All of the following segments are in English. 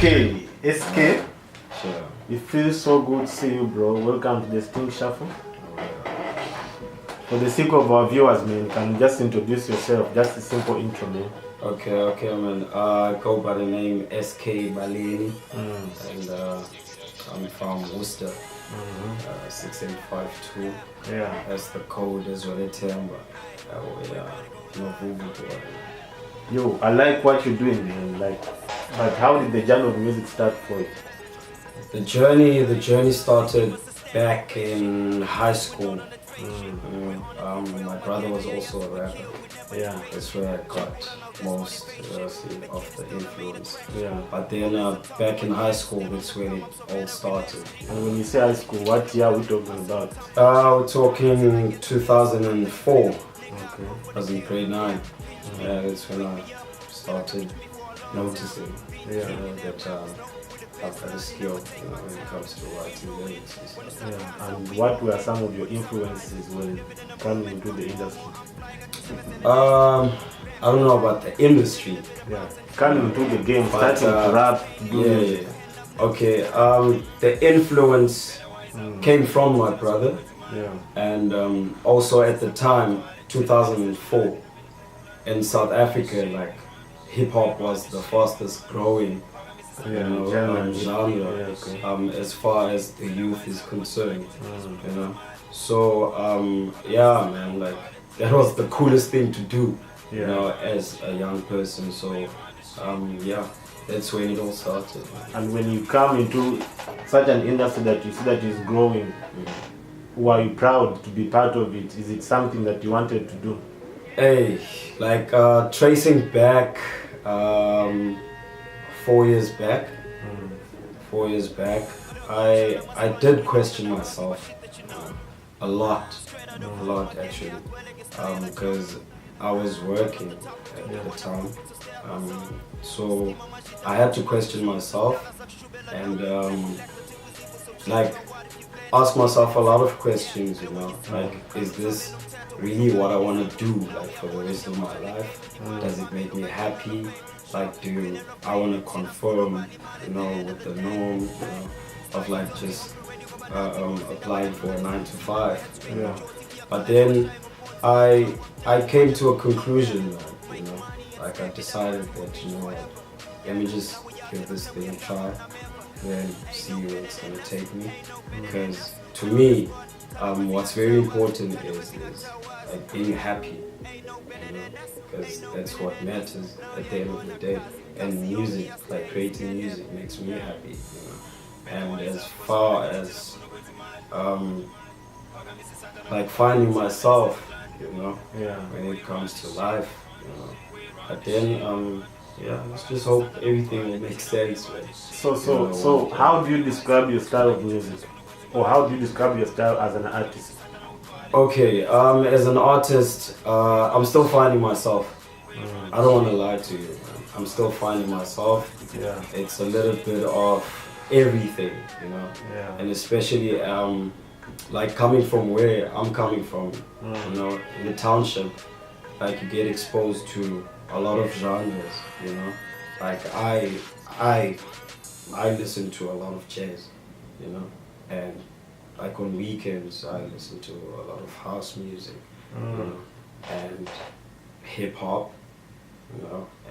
Okay, SK, Sure. it feels so good to see you, bro. Welcome to the Sting Shuffle. For the sake of our viewers, man, can you just introduce yourself? Just a simple intro, man. Okay, man. I go by the name SK BALENI, and I'm from Worcester, 6852. Yeah. That's the code as well, Temba. Yo, I like what you're doing, man. But how did the genre of music start for you? The journey started back in high school. My brother was also a rapper. Yeah. That's where I got most of the influence. Yeah. But then back in high school, that's where it all started. And when you say high school, what year are we talking about? We're talking 2004. Okay. I was in grade 9. That's when I started noticing that I've got a skill when it comes to writing lyrics and stuff. Yeah. And what were some of your influences when coming into the industry? I don't know about the industry. Yeah. Coming into the game, But, starting to rap, do music. yeah. Okay. The influence came from my brother, Yeah. and also at the time, 2004, in South Africa, like hip hop was the fastest growing genre, Yeah, okay. as far as the youth is concerned, So yeah, man, like that was the coolest thing to do, as a young person. So yeah, that's when it all started. And when you come into such an industry that you see that is growing, were you proud to be part of it? Is it something that you wanted to do? Hey, like tracing back 4 years back, 4 years back, I did question myself a lot actually, because I was working at the time, so I had to question myself and like ask myself a lot of questions, like, is this really what I want to do, like, for the rest of my life? Does it make me happy? Like, do I want to conform, with the norm, of like just applying for a 9 to 5, But then I came to a conclusion, like I decided that, let me just give this thing a try, then see where it's gonna take me. Because to me, what's very important is like being happy, because that's what matters at the end of the day. And music, like creating music, makes me happy, And as far as like finding myself, when it comes to life, But then let's just hope everything will make sense, man. So how do you describe your style of music? Or how do you describe your style as an artist? Okay, as an artist, I'm still finding myself. I don't want to lie to you, man. I'm still finding myself. Yeah. It's a little bit of everything, Yeah. And especially like coming from where I'm coming from, in the township, like you get exposed to a lot of genres, Like I listen to a lot of jazz, and like on weekends I listen to a lot of house music, and hip hop,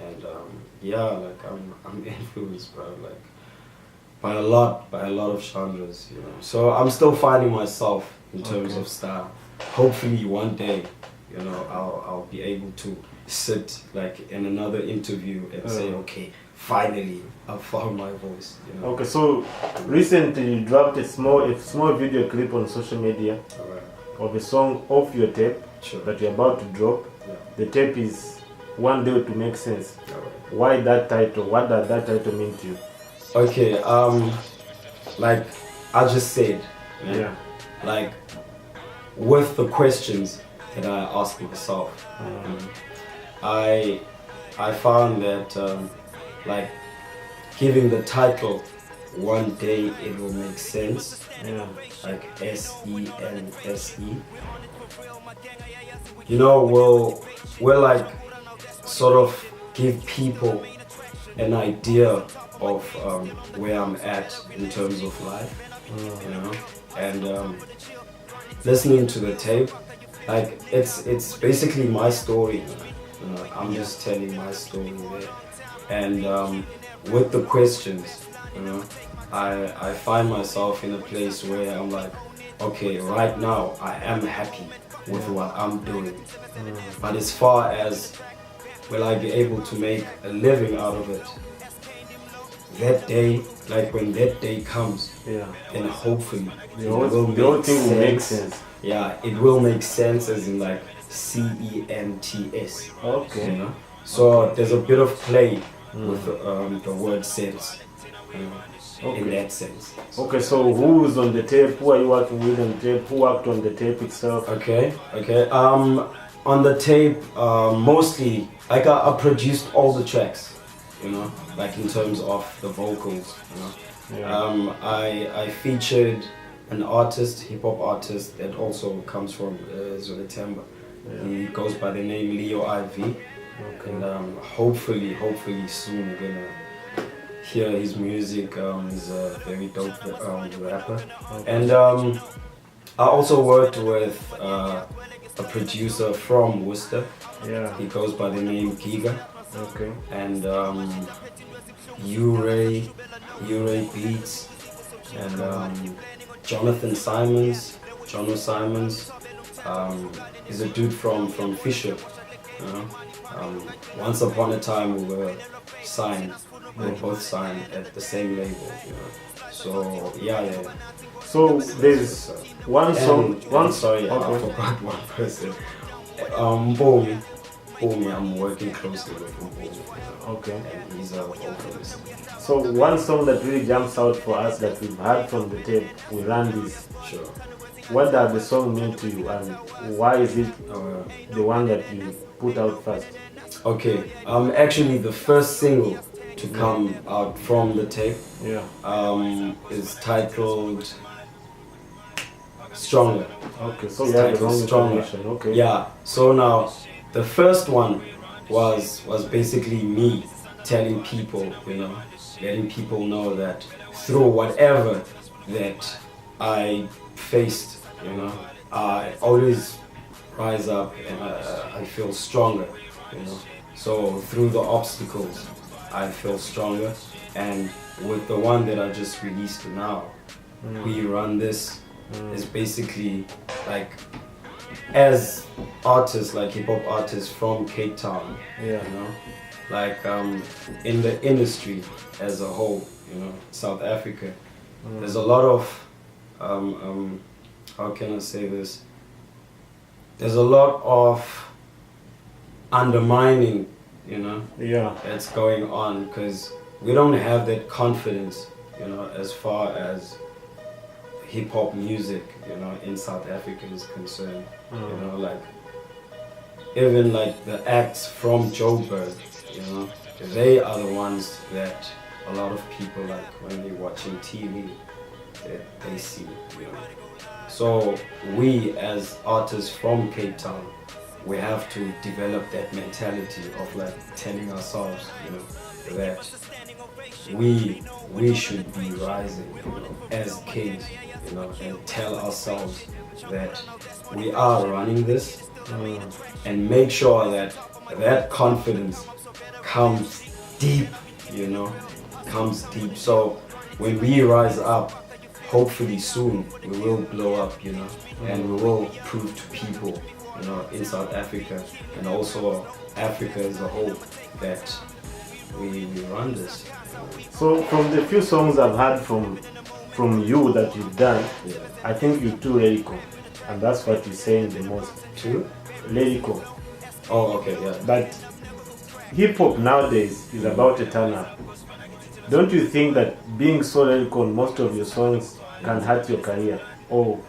and like I'm influenced by a lot of genres, So I'm still finding myself in terms of style. Hopefully one day, I'll be able to sit like in another interview and say, okay, finally I found my voice. Okay, so recently you dropped a small video clip on social media of a song off your tape that you're about to drop. The tape is One Day to Make Sense. Why that title? What does that title mean to you? Okay, like I just said, like with the questions that I asked myself, I found that like giving the title One Day It Will Make Sense, like SENSE, will like sort of give people an idea of where I'm at in terms of life, you know, and listening to the tape, like it's basically my story, you know. I'm just telling my story there, and with the questions, you know, I find myself in a place where I'm like, okay, right now I am happy with what I'm doing, but as far as will I be able to make a living out of it, that day, like when that day comes, then hopefully the whole thing will make sense. Yeah, it will make sense, as in like CENTS. Okay. You know? So there's a bit of play with the word sense, you know, in that sense. Okay, so who's on the tape? Who are you working with on the tape? Who worked on the tape itself? Okay. On the tape, mostly, like I produced all the tracks, you know, like in terms of the vocals, you know. I featured an artist, hip-hop artist that also comes from Zuletemba. He goes by the name Leo IV, and hopefully soon we're gonna hear his music. He's a very dope rapper, and I also worked with a producer from Worcester. He goes by the name Giga. And Uray Beats, and Jonathan Simons. Jono Simons is a dude from Fisher. You know? Once upon a time we were signed. We were both signed at the same label. You know? So yeah. So there's one song. I forgot one person. Bomi, I'm working closely with Bomi. And he's a vocalist. So one song that really jumps out for us that we've heard from the tape, we ran this. Sure. What does the song mean to you, and why is it the one that you put out first? Okay, actually the first single to come out from the tape is titled Stronger. Okay, so you have the wrong information. Okay. Yeah, so now the first one was basically me telling people, you know, letting people know that through whatever that I faced, you know, I always rise up and I feel stronger, you know. So through the obstacles, I feel stronger, and with the one that I just released now, We Run This, is basically like, as artists, like hip-hop artists from Cape Town, you know, like in the industry as a whole, you know, South Africa, there's a lot of, how can I say this? There's a lot of undermining, you know, that's going on, because we don't have that confidence, you know, as far as hip-hop music, you know, in South Africa is concerned. You know, like even like the acts from Joburg, you know, they are the ones that a lot of people, like when they're watching TV, that they see, you know. So we as artists from Cape Town, we have to develop that mentality of like telling ourselves, you know, that we should be rising, you know, as kids, you know, and tell ourselves that we are running this, and make sure that that confidence comes deep, you know, comes deep. So when we rise up, hopefully soon we will blow up, you know, and we will prove to people, you know, in South Africa and also Africa as a whole that we run this. So from the few songs I've heard from you that you've done, I think you're too lyrical, and that's what you're saying the most. Too lyrical. Oh, okay, yeah. But hip hop nowadays is about a turn up. Don't you think that being so lyrical on most of your songs can hurt your career? Or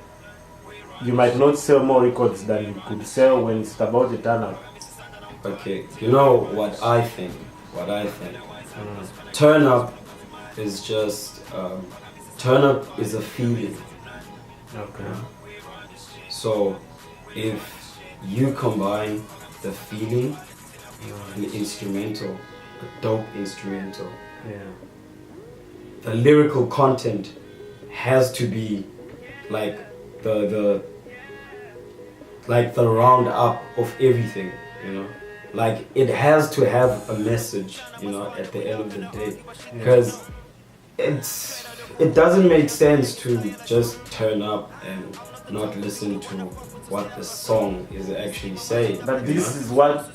you might not sell more records than you could sell when it's about a turn up? Okay, you know what I think? Turn up is just, turn up is a feeling. Okay. So if you combine the feeling, the instrumental, a dope instrumental, the lyrical content has to be like the roundup of everything, you know. Like it has to have a message, you know, at the end of the day, because it doesn't make sense to just turn up and not listen to what the song is actually saying. But this is what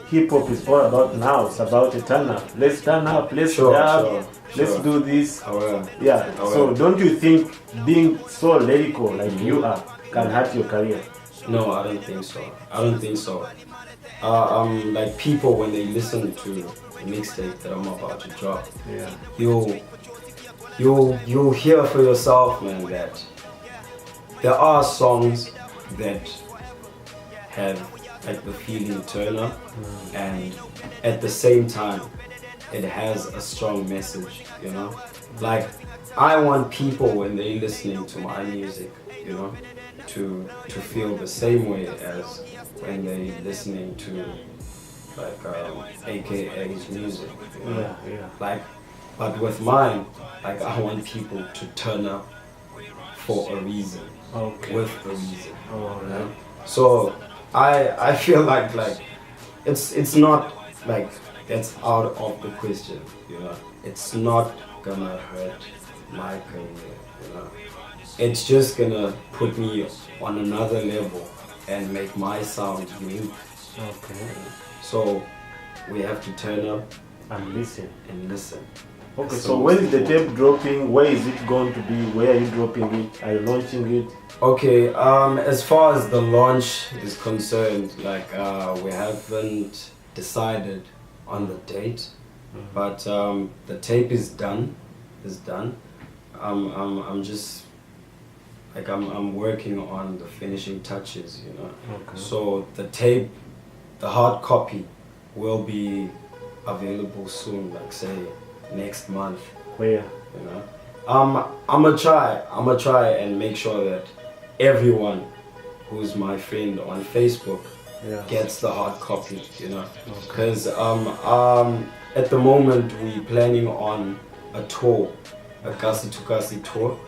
hip hop is all about now. It's about a turn up. Let's turn up. Let's rap. Let's do this. Yeah. So don't you think being so lyrical like you are can hurt your career? No, I don't think so. I don't think so. Like people when they listen to the mixtape that I'm about to drop, you'll hear for yourself, man, that there are songs that have like the feeling turner, and at the same time it has a strong message, you know. Like I want people when they're listening to my music, you know, to feel the same way as when they're listening to like AKA's music, you know? Like, but with mine, like I want people to turn up for a reason, with a reason. You know? So I feel like it's not like that's out of the question, you know. It's not gonna hurt my career, you know. It's just gonna put me on another level and make my sound unique. So we have to turn up and listen. Okay, so when is the tape dropping? Where is it going to be? Where are you dropping it? Are you launching it? Okay, as far as the launch is concerned, like we haven't decided on the date, but the tape is done. I'm just like I'm working on the finishing touches, you know. So the tape, the hard copy, will be available soon, like say next month. Where? You know, I'm gonna try and make sure that everyone who's my friend on Facebook gets the hard copy, you know. Because at the moment we're planning on a tour, a Kasi to Kasi tour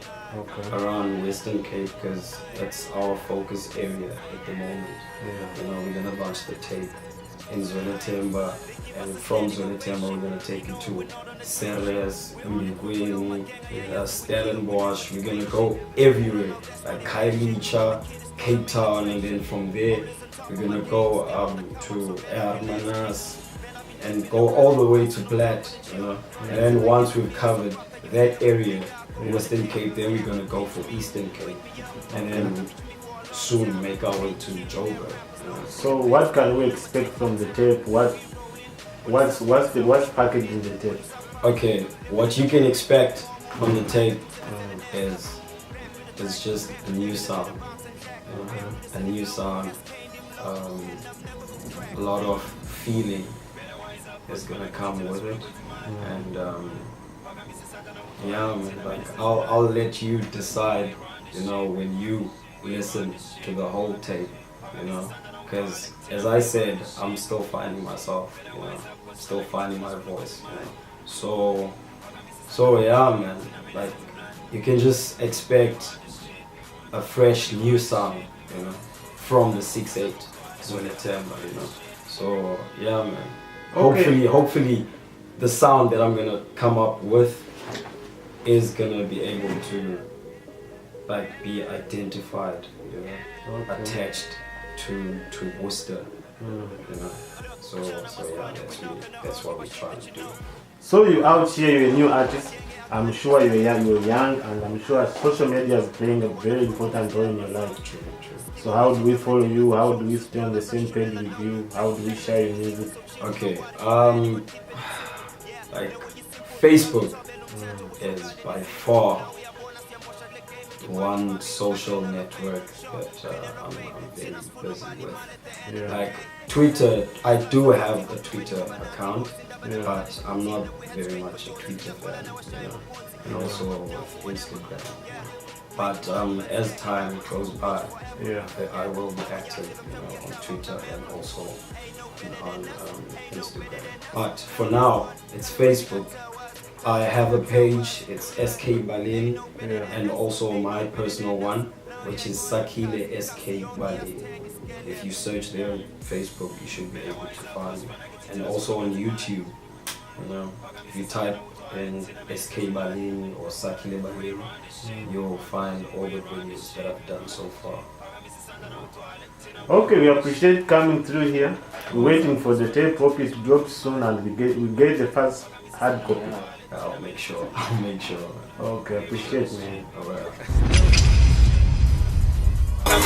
around Western Cape, because that's our focus area at the moment. You know, we're gonna launch the tape in Zonetemba, and from Zonetemba we're gonna take it to Ceres, Mbigweni, Stellenbosch. We're gonna go everywhere, like Kailicha, Cape Town, and then from there we're gonna go to Hermanas and go all the way to Platt, you know. And then once we've covered that area, Western Cape, then we're gonna go for Eastern Cape, and then soon make our way to Joburg. So what can we expect from the tape? What's packaged in the tape? Okay, what you can expect from the tape is just a new sound. A new sound, a lot of feeling is gonna come with it, and yeah, man, like I'll let you decide, you know, when you listen to the whole tape, you know, because as I said, I'm still finding myself, you know, still finding my voice, you know. So yeah, man, like you can just expect a fresh new sound, you know, from the 6/8 Zonetemba, you know. So yeah, man. Hopefully the sound that I'm gonna come up with is gonna be able to like be identified, you know, attached to Worcester, you know. So yeah, that's what we're trying to do. So you out here, you're a new artist. I'm sure you're young, and I'm sure social media is playing a very important role in your life. True. So how do we follow you? How do we stay on the same page with you? How do we share your music? Okay, like Facebook is by far one social network that I'm very busy with. Like Twitter, I do have a Twitter account, but I'm not very much a Twitter fan, you know, and also with Instagram. But as time goes by, I will be active, you know, on Twitter and also on Instagram. But for now, it's Facebook, I have a page, it's SK BALENI, Yeah. and also my personal one, which is Sakile SK BALENI. If you search there on Facebook, you should be able to find me. And also on YouTube, you know, if you type in SK BALENI or Sakile BALENI, you'll find all the videos that I've done so far. Okay, we appreciate coming through here. We're waiting for the tape. Hope it drops soon and we get the first hard copy. I'll make sure. I'll make sure. Okay, appreciate me. Alright. I'm